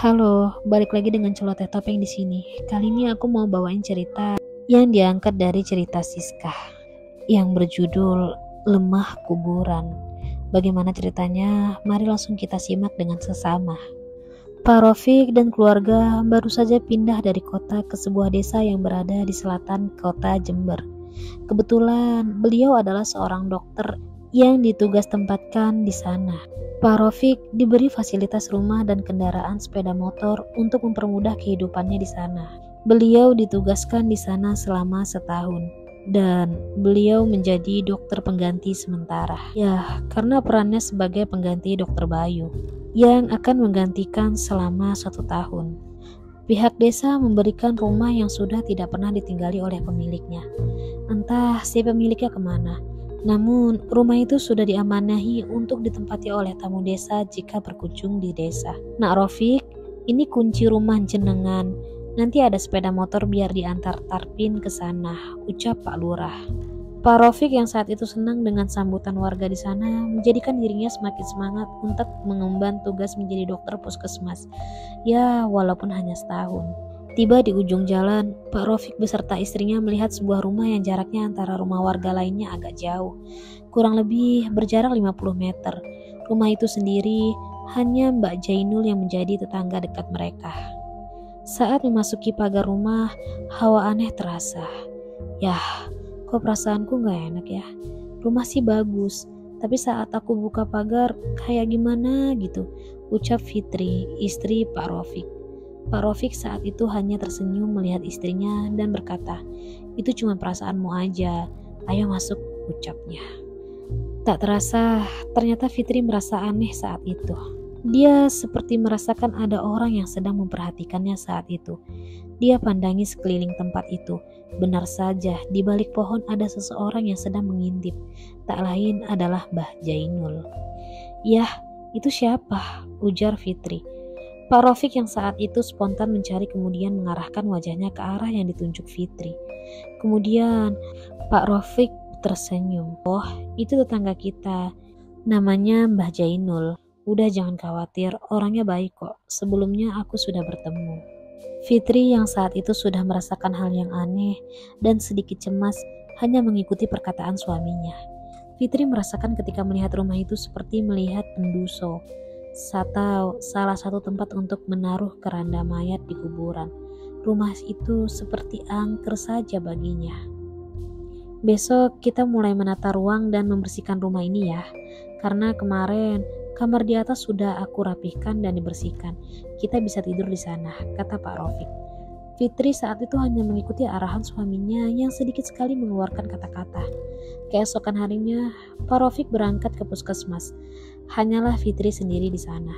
Halo, balik lagi dengan celoteh topeng di sini. Kali ini aku mau bawain cerita yang diangkat dari cerita Siska yang berjudul Lemah Kuburan. Bagaimana ceritanya? Mari langsung kita simak dengan sesama. Pak Rofik dan keluarga baru saja pindah dari kota ke sebuah desa yang berada di selatan kota Jember. Kebetulan beliau adalah seorang dokter yang ditugas tempatkan di sana. Pak Rofik diberi fasilitas rumah dan kendaraan sepeda motor untuk mempermudah kehidupannya di sana. Beliau ditugaskan di sana selama setahun dan beliau menjadi dokter pengganti sementara. Ya, karena perannya sebagai pengganti dokter Bayu yang akan menggantikan selama 1 tahun. Pihak desa memberikan rumah yang sudah tidak pernah ditinggali oleh pemiliknya. Entah si pemiliknya kemana. Namun, rumah itu sudah diamanahi untuk ditempati oleh tamu desa jika berkunjung di desa. Nak Rofik, ini kunci rumah jenengan. Nanti ada sepeda motor biar diantar Tarpin ke sana, ucap Pak Lurah. Pak Rofik yang saat itu senang dengan sambutan warga di sana menjadikan dirinya semakin semangat untuk mengemban tugas menjadi dokter puskesmas. Ya, walaupun hanya setahun. Tiba di ujung jalan, Pak Rofik beserta istrinya melihat sebuah rumah yang jaraknya antara rumah warga lainnya agak jauh. Kurang lebih berjarak 50 meter. Rumah itu sendiri hanya Mbak Jainul yang menjadi tetangga dekat mereka. Saat memasuki pagar rumah, hawa aneh terasa. Yah, kok perasaanku gak enak ya? Rumah sih bagus, tapi saat aku buka pagar kayak gimana gitu, ucap Fitri, istri Pak Rofik. Pak Rofik saat itu hanya tersenyum melihat istrinya dan berkata, "Itu cuma perasaanmu aja, ayo masuk," ucapnya. Tak terasa, ternyata Fitri merasa aneh saat itu. Dia seperti merasakan ada orang yang sedang memperhatikannya saat itu. Dia pandangi sekeliling tempat itu. Benar saja, di balik pohon ada seseorang yang sedang mengintip. Tak lain adalah Mbah Jainul. "Yah, itu siapa?" ujar Fitri. Pak Rofik yang saat itu spontan mencari kemudian mengarahkan wajahnya ke arah yang ditunjuk Fitri. Kemudian Pak Rofik tersenyum. "Oh, itu tetangga kita. Namanya Mbah Jainul. Udah jangan khawatir, orangnya baik kok. Sebelumnya aku sudah bertemu." Fitri yang saat itu sudah merasakan hal yang aneh dan sedikit cemas hanya mengikuti perkataan suaminya. Fitri merasakan ketika melihat rumah itu seperti melihat penduso atau salah satu tempat untuk menaruh keranda mayat di kuburan. Rumah itu seperti angker saja baginya. "Besok kita mulai menata ruang dan membersihkan rumah ini ya. Karena kemarin kamar di atas sudah aku rapihkan dan dibersihkan. Kita bisa tidur di sana," kata Pak Rofik. Fitri saat itu hanya mengikuti arahan suaminya yang sedikit sekali mengeluarkan kata-kata. Keesokan harinya, Pak Rofik berangkat ke puskesmas. Hanyalah Fitri sendiri di sana.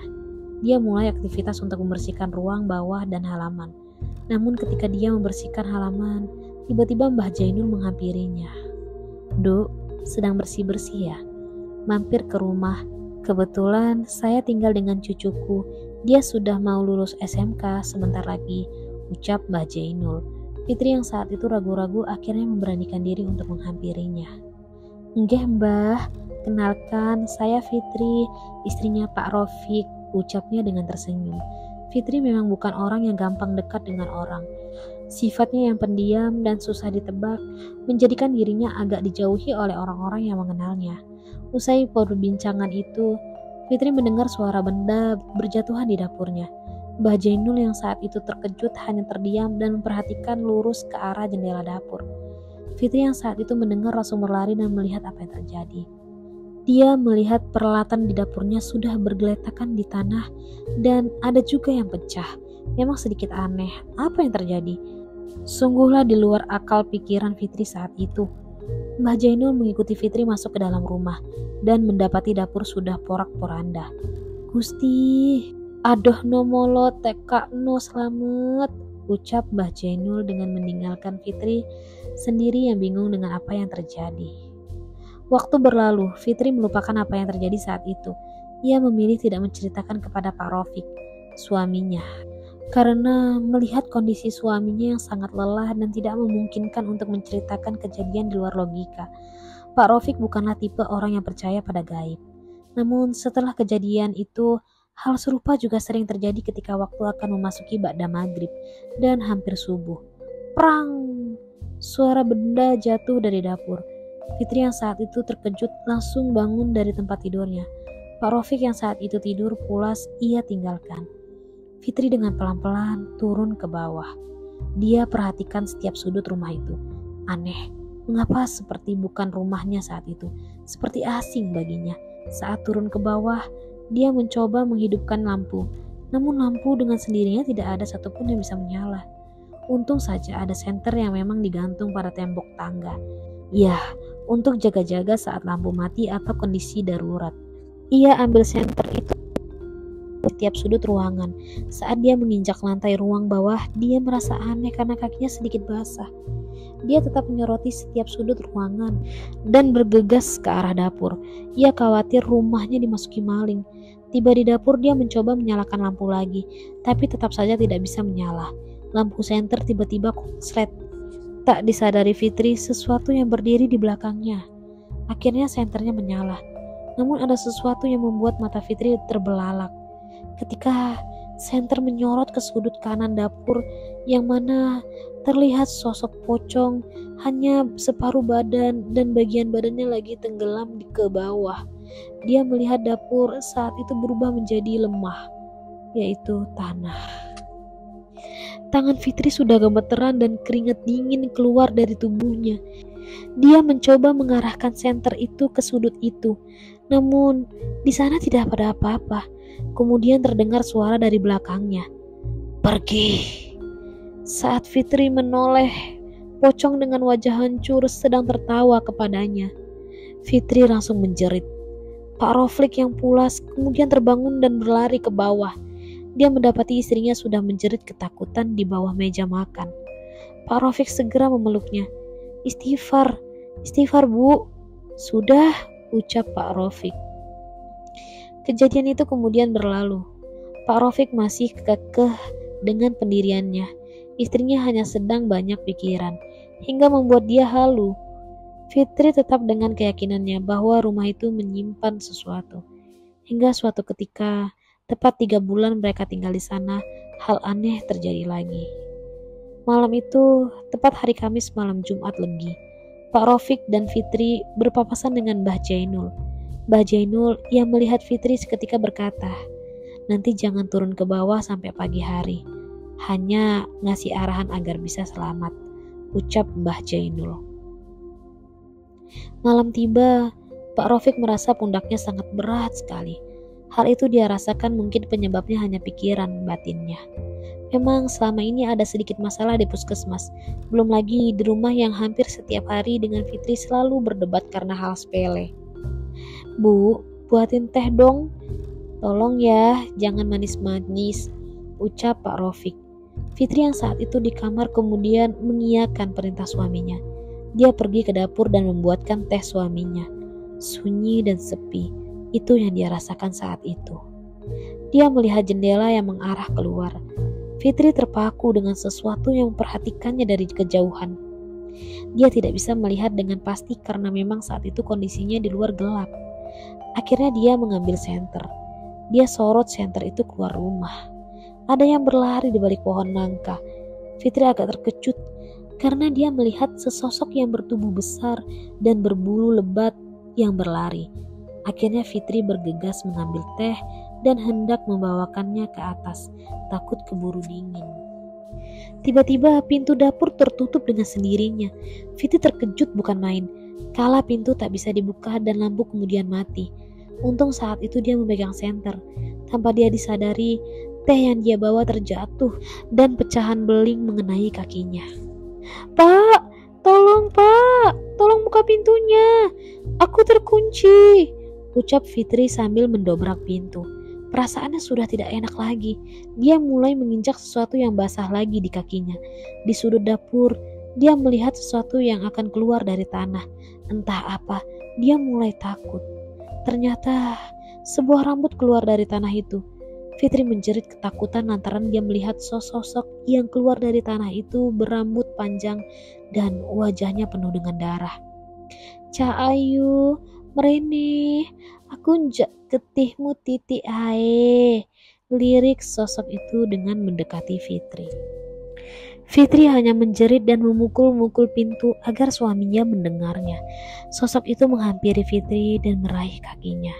Dia mulai aktivitas untuk membersihkan ruang bawah dan halaman. Namun ketika dia membersihkan halaman, tiba-tiba Mbah Jainul menghampirinya. "Duk, sedang bersih-bersih ya? Mampir ke rumah. Kebetulan saya tinggal dengan cucuku. Dia sudah mau lulus SMK sebentar lagi," ucap Mbah Jainul. Fitri yang saat itu ragu-ragu akhirnya memberanikan diri untuk menghampirinya. "Nggih Mbah, kenalkan saya Fitri, istrinya Pak Rofik," ucapnya dengan tersenyum. Fitri memang bukan orang yang gampang dekat dengan orang. Sifatnya yang pendiam dan susah ditebak menjadikan dirinya agak dijauhi oleh orang-orang yang mengenalnya. Usai perbincangan itu, Fitri mendengar suara benda berjatuhan di dapurnya. Mbah Jainul yang saat itu terkejut hanya terdiam dan memperhatikan lurus ke arah jendela dapur. Fitri yang saat itu mendengar langsung berlari dan melihat apa yang terjadi. Dia melihat peralatan di dapurnya sudah bergeletakan di tanah dan ada juga yang pecah. Memang sedikit aneh, apa yang terjadi? Sungguhlah di luar akal pikiran Fitri saat itu. Mbah Jainul mengikuti Fitri masuk ke dalam rumah dan mendapati dapur sudah porak-poranda. "Gusti, adoh no molo teka no selamat," ucap Mbah Jainul dengan meninggalkan Fitri sendiri yang bingung dengan apa yang terjadi. Waktu berlalu, Fitri melupakan apa yang terjadi saat itu. Ia memilih tidak menceritakan kepada Pak Rofik, suaminya, karena melihat kondisi suaminya yang sangat lelah dan tidak memungkinkan untuk menceritakan kejadian di luar logika. Pak Rofik bukanlah tipe orang yang percaya pada gaib. Namun setelah kejadian itu, Hal serupa juga sering terjadi ketika waktu akan memasuki ba'da maghrib dan hampir subuh. Prang! Suara benda jatuh dari dapur. Fitri yang saat itu terkejut langsung bangun dari tempat tidurnya. Pak Rofik yang saat itu tidur pulas ia tinggalkan. Fitri dengan pelan-pelan turun ke bawah. Dia perhatikan setiap sudut rumah itu. Aneh, mengapa seperti bukan rumahnya saat itu, seperti asing baginya. Saat turun ke bawah, dia mencoba menghidupkan lampu. Namun lampu dengan sendirinya tidak ada satupun yang bisa menyala. Untung saja ada senter yang memang digantung pada tembok tangga. Ya, untuk jaga-jaga saat lampu mati atau kondisi darurat. Ia ambil senter itu di setiap sudut ruangan. Saat dia menginjak lantai ruang bawah, dia merasa aneh karena kakinya sedikit basah. Dia tetap menyoroti setiap sudut ruangan dan bergegas ke arah dapur. Ia khawatir rumahnya dimasuki maling. Tiba di dapur, dia mencoba menyalakan lampu lagi, tapi tetap saja tidak bisa menyala. Lampu senter tiba-tiba konslet. Tak disadari Fitri, sesuatu yang berdiri di belakangnya. Akhirnya senternya menyala. Namun ada sesuatu yang membuat mata Fitri terbelalak. Ketika senter menyorot ke sudut kanan dapur, yang mana terlihat sosok pocong hanya separuh badan dan bagian badannya lagi tenggelam ke bawah. Dia melihat dapur saat itu berubah menjadi lemah, yaitu tanah. Tangan Fitri sudah gemeteran dan keringat dingin keluar dari tubuhnya. Dia mencoba mengarahkan senter itu ke sudut itu, namun di sana tidak ada apa-apa. Kemudian terdengar suara dari belakangnya. Pergi. Saat Fitri menoleh, pocong dengan wajah hancur sedang tertawa kepadanya. Fitri langsung menjerit. Pak Rofik yang pulas kemudian terbangun dan berlari ke bawah. Dia mendapati istrinya sudah menjerit ketakutan di bawah meja makan. Pak Rofik segera memeluknya. Istighfar, istighfar Bu. Sudah, ucap Pak Rofik. Kejadian itu kemudian berlalu. Pak Rofik masih kekeh dengan pendiriannya. Istrinya hanya sedang banyak pikiran, hingga membuat dia halu. Fitri tetap dengan keyakinannya bahwa rumah itu menyimpan sesuatu. Hingga suatu ketika, tepat 3 bulan mereka tinggal di sana, hal aneh terjadi lagi. Malam itu, tepat hari Kamis malam Jumat Legi, Pak Rofik dan Fitri berpapasan dengan Mbah Jainul. Mbah Jainul yang melihat Fitri seketika berkata, nanti jangan turun ke bawah sampai pagi hari. Hanya ngasih arahan agar bisa selamat, ucap Mbah Jainul. Malam tiba, Pak Rofik merasa pundaknya sangat berat sekali. Hal itu dia rasakan mungkin penyebabnya hanya pikiran batinnya. Memang selama ini ada sedikit masalah di puskesmas, belum lagi di rumah yang hampir setiap hari dengan Fitri selalu berdebat karena hal sepele. Bu, buatin teh dong. Tolong ya, jangan manis-manis, ucap Pak Rofik. Fitri yang saat itu di kamar kemudian mengiyakan perintah suaminya. Dia pergi ke dapur dan membuatkan teh suaminya. Sunyi dan sepi, itu yang dia rasakan saat itu. Dia melihat jendela yang mengarah keluar. Fitri terpaku dengan sesuatu yang memperhatikannya dari kejauhan. Dia tidak bisa melihat dengan pasti karena memang saat itu kondisinya di luar gelap. Akhirnya dia mengambil senter. Dia sorot senter itu keluar rumah. Ada yang berlari di balik pohon nangka. Fitri agak terkejut karena dia melihat sesosok yang bertubuh besar dan berbulu lebat yang berlari. Akhirnya Fitri bergegas mengambil teh dan hendak membawakannya ke atas, takut keburu dingin. Tiba-tiba pintu dapur tertutup dengan sendirinya. Fitri terkejut bukan main. Kala pintu tak bisa dibuka dan lampu kemudian mati. Untung saat itu dia memegang senter. Tanpa dia disadari, teh yang dia bawa terjatuh dan pecahan beling mengenai kakinya. Pak, tolong Pak, tolong buka pintunya. Aku terkunci, ucap Fitri sambil mendobrak pintu. Perasaannya sudah tidak enak lagi. Dia mulai menginjak sesuatu yang basah lagi di kakinya. Di sudut dapur, dia melihat sesuatu yang akan keluar dari tanah. Entah apa, dia mulai takut. Ternyata sebuah rambut keluar dari tanah itu. Fitri menjerit ketakutan lantaran dia melihat sosok yang keluar dari tanah itu berambut panjang dan wajahnya penuh dengan darah. Cak Ayu, Merene, aku njak getihmu titik ae. Lirik sosok itu dengan mendekati Fitri. Fitri hanya menjerit dan memukul-mukul pintu agar suaminya mendengarnya. Sosok itu menghampiri Fitri dan meraih kakinya.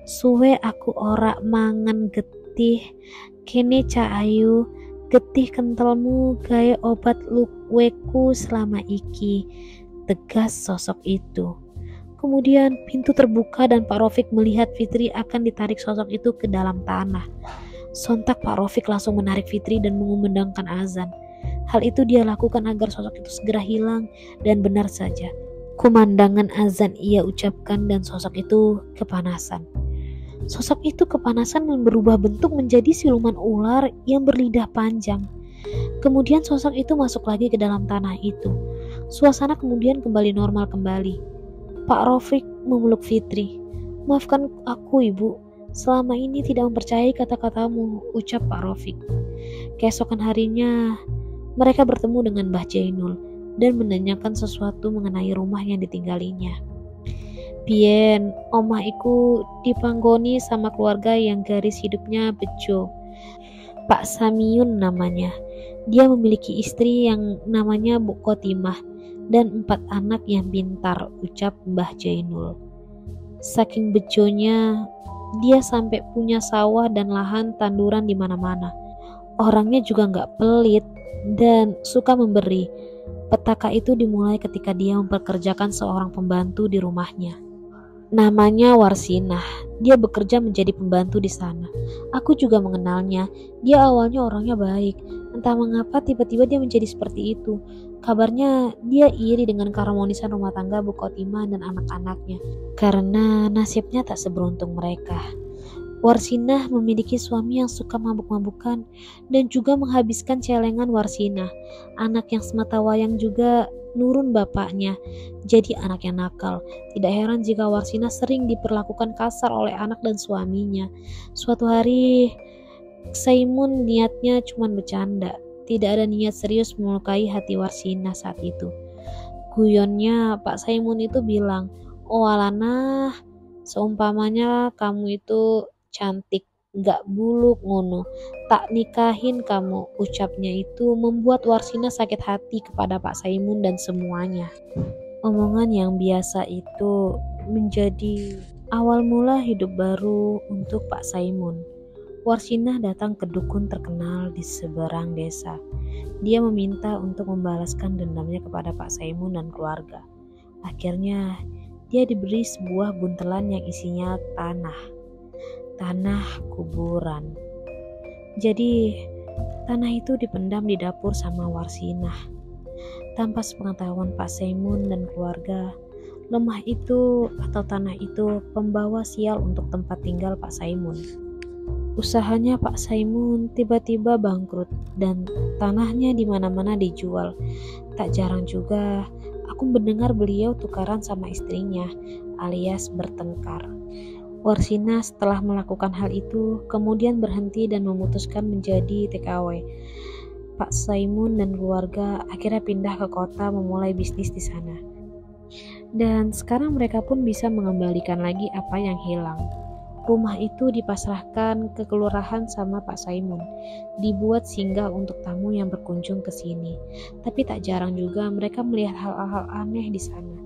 Suwe aku ora mangan getih, kene Cak Ayu, getih kentalmu gaya obat luweku selama iki, tegas sosok itu. Kemudian pintu terbuka dan Pak Rofik melihat Fitri akan ditarik sosok itu ke dalam tanah. Sontak Pak Rofik langsung menarik Fitri dan mengumandangkan azan. Hal itu dia lakukan agar sosok itu segera hilang, dan benar saja. Kumandangan azan ia ucapkan dan sosok itu kepanasan. Sosok itu kepanasan dan berubah bentuk menjadi siluman ular yang berlidah panjang. Kemudian sosok itu masuk lagi ke dalam tanah itu. Suasana kemudian kembali normal kembali. Pak Rofik memeluk Fitri. Maafkan aku ibu, selama ini tidak mempercayai kata-katamu, ucap Pak Rofik. Keesokan harinya, mereka bertemu dengan Mbah Jainul dan menanyakan sesuatu mengenai rumah yang ditinggalinya. Bien, omah iku dipanggoni sama keluarga yang garis hidupnya bejo. Pak Samiyun namanya. Dia memiliki istri yang namanya Bu Kotimah dan 4 anak yang pintar, ucap Mbah Jainul. Saking bejonya, dia sampai punya sawah dan lahan tanduran di mana-mana. Orangnya juga nggak pelit dan suka memberi. Petaka itu dimulai ketika dia memperkerjakan seorang pembantu di rumahnya. Namanya Warsinah. Dia bekerja menjadi pembantu di sana. Aku juga mengenalnya. Dia awalnya orangnya baik. Entah mengapa tiba-tiba dia menjadi seperti itu. Kabarnya dia iri dengan keharmonisan rumah tangga Bu Kotimah dan anak-anaknya, karena nasibnya tak seberuntung mereka. Warsinah memiliki suami yang suka mabuk-mabukan dan juga menghabiskan celengan Warsinah. Anak yang sematawayang juga nurun bapaknya, jadi anak yang nakal. Tidak heran jika Warsinah sering diperlakukan kasar oleh anak dan suaminya. Suatu hari, Saimun niatnya cuma bercanda. Tidak ada niat serius melukai hati Warsinah saat itu. Guyonnya Pak Saimun itu bilang, "Oh Alana, seumpamanya kamu itu cantik, gak buluk ngono, tak nikahin kamu," ucapnya itu membuat Warsinah sakit hati kepada Pak Saimun dan semuanya. Omongan yang biasa itu menjadi awal mula hidup baru untuk Pak Saimun. Warsinah datang ke dukun terkenal di seberang desa. Dia meminta untuk membalaskan dendamnya kepada Pak Saimun dan keluarga. Akhirnya, dia diberi sebuah buntelan yang isinya tanah kuburan. Jadi, tanah itu dipendam di dapur sama Warsinah. Tanpa sepengetahuan Pak Saimun dan keluarga, lemah itu atau tanah itu pembawa sial untuk tempat tinggal Pak Saimun. Usahanya Pak Saimun tiba-tiba bangkrut dan tanahnya di mana-mana dijual. Tak jarang juga aku mendengar beliau tukaran sama istrinya, alias bertengkar. Warsinah setelah melakukan hal itu kemudian berhenti dan memutuskan menjadi TKW. Pak Saimun dan keluarga akhirnya pindah ke kota memulai bisnis di sana. Dan sekarang mereka pun bisa mengembalikan lagi apa yang hilang. Rumah itu dipasrahkan ke kelurahan sama Pak Saimun, dibuat singgah untuk tamu yang berkunjung ke sini. Tapi tak jarang juga mereka melihat hal-hal aneh di sana.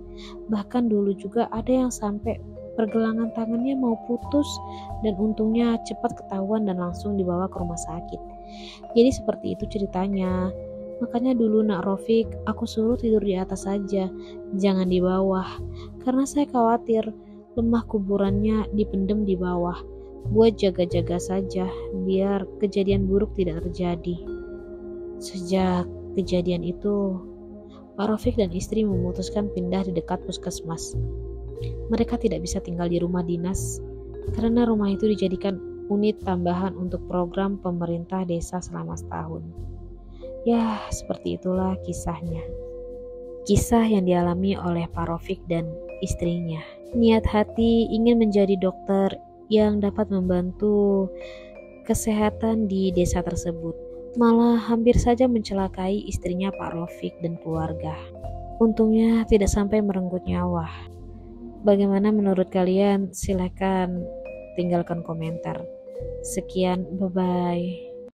Bahkan dulu juga ada yang sampai pergelangan tangannya mau putus dan untungnya cepat ketahuan dan langsung dibawa ke rumah sakit. Jadi seperti itu ceritanya. Makanya dulu Nak Rofik, aku suruh tidur di atas saja, jangan di bawah. Karena saya khawatir lemah kuburannya dipendam di bawah, buat jaga-jaga saja biar kejadian buruk tidak terjadi. Sejak kejadian itu, Pak Rofik dan istri memutuskan pindah di dekat puskesmas. Mereka tidak bisa tinggal di rumah dinas karena rumah itu dijadikan unit tambahan untuk program pemerintah desa selama setahun. Ya, seperti itulah kisahnya. Kisah yang dialami oleh Pak Rofik dan istrinya. Niat hati ingin menjadi dokter yang dapat membantu kesehatan di desa tersebut. Malah hampir saja mencelakai istrinya Pak Rofik dan keluarga. Untungnya tidak sampai merenggut nyawa. Bagaimana menurut kalian? Silahkan tinggalkan komentar. Sekian, bye-bye.